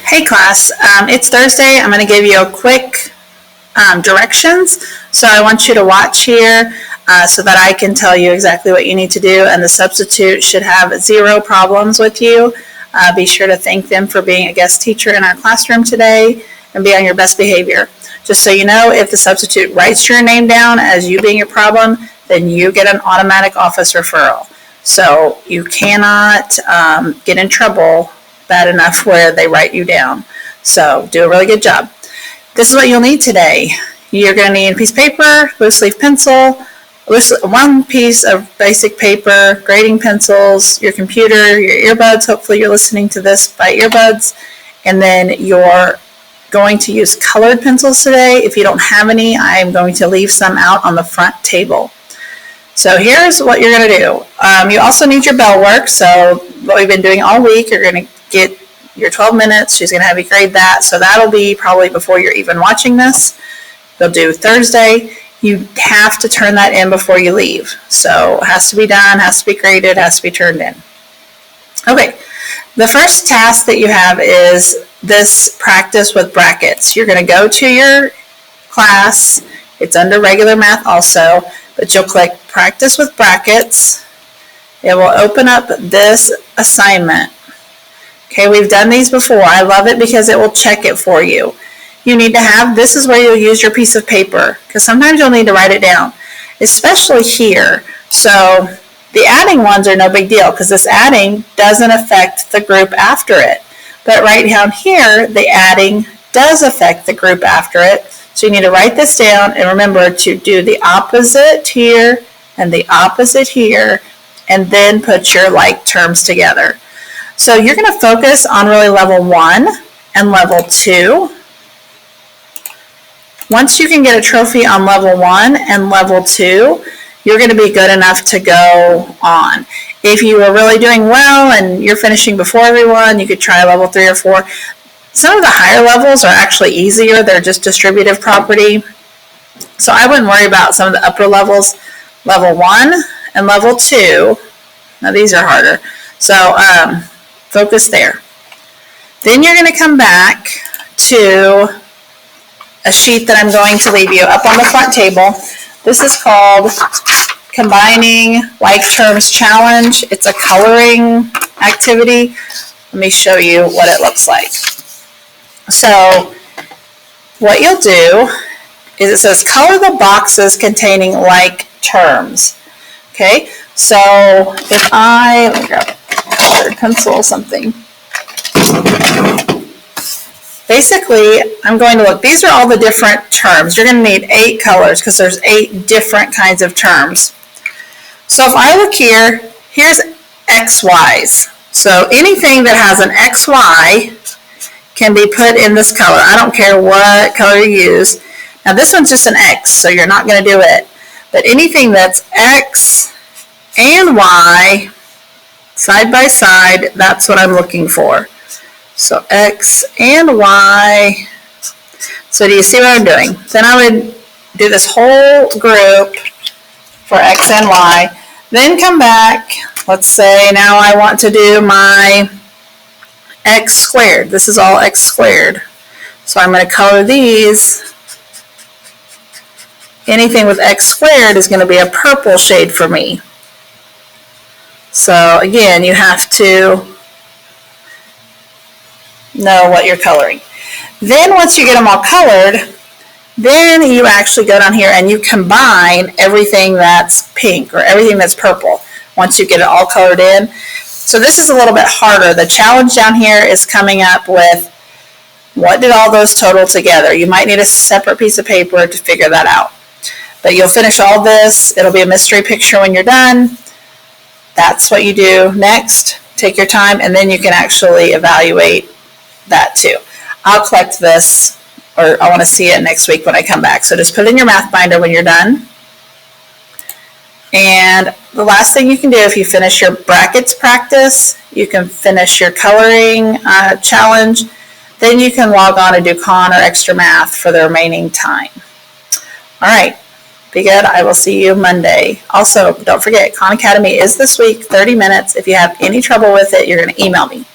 Hey class, it's Thursday. I'm going to give you a quick directions. So I want you to watch here so that I can tell you exactly what you need to do, and the substitute should have zero problems with you. Be sure to thank them for being a guest teacher in our classroom today and be on your best behavior. Just so you know, if the substitute writes your name down as you being your problem, then you get an automatic office referral. So you cannot get in trouble bad enough where they write you down. So do a really good job. This is what you'll need today. You're going to need a piece of paper, loose leaf pencil, one piece of basic paper, grading pencils, your computer, your earbuds. Hopefully you're listening to this by earbuds. And then you're going to use colored pencils today. If you don't have any, I'm going to leave some out on the front table. So here's what you're going to do. You also need your bell work. So what we've been doing all week, you're going to get your 12 minutes. She's going to have you grade that. So that'll be probably before you're even watching this. You'll do Thursday. You have to turn that in before you leave. So it has to be done, has to be graded, has to be turned in. Okay, the first task that you have is this practice with brackets. You're going to go to your class. It's under regular math also, but you'll click practice with brackets. It will open up this assignment. Okay, we've done these before. I love it because it will check it for you. You need to have, this is where you'll use your piece of paper, because sometimes you'll need to write it down, especially here. So the adding ones are no big deal because this adding doesn't affect the group after it. But right down here, the adding does affect the group after it. So you need to write this down and remember to do the opposite here and the opposite here, and then put your like terms together. So you're going to focus on really level 1 and level 2. Once you can get a trophy on level 1 and level 2, you're going to be good enough to go on. If you are really doing well and you're finishing before everyone, you could try level 3 or 4. Some of the higher levels are actually easier. They're just distributive property. So I wouldn't worry about some of the upper levels. Level 1 and level 2, now these are harder. So focus there. Then you're going to come back to a sheet that I'm going to leave you up on the front table. This is called Combining Like Terms Challenge. It's a coloring activity. Let me show you what it looks like. So what you'll do is it says color the boxes containing like terms. Okay, so if let me grab a colored pencil or something. Basically, I'm going to look, these are all the different terms. You're going to need 8 colors because there's 8 different kinds of terms. So if I look here, here's XYs. So anything that has an XY can be put in this color. I don't care what color you use. Now this one's just an X, so you're not going to do it. But anything that's X and Y side by side, that's what I'm looking for. So X and Y. So do you see what I'm doing? Then I would do this whole group for X and Y. Then come back. Let's say now I want to do my X squared. This is all X squared. So I'm going to color these. Anything with X squared is going to be a purple shade for me. So again, you have to know what you're coloring. Then once you get them all colored, then you actually go down here and you combine everything that's pink or everything that's purple once you get it all colored in. So this is a little bit harder. The challenge down here is coming up with what did all those total together. You might need a separate piece of paper to figure that out. But you'll finish all this. It'll be a mystery picture when you're done. That's what you do next. Take your time and then you can actually evaluate that too. I'll collect this, or I want to see it next week when I come back. So just put it in your math binder when you're done. And the last thing you can do, if you finish your brackets practice, you can finish your coloring challenge, then you can log on and do Khan or extra math for the remaining time. All right, be good. I will see you Monday. Also, don't forget, Khan Academy is this week, 30 minutes. If you have any trouble with it, you're going to email me.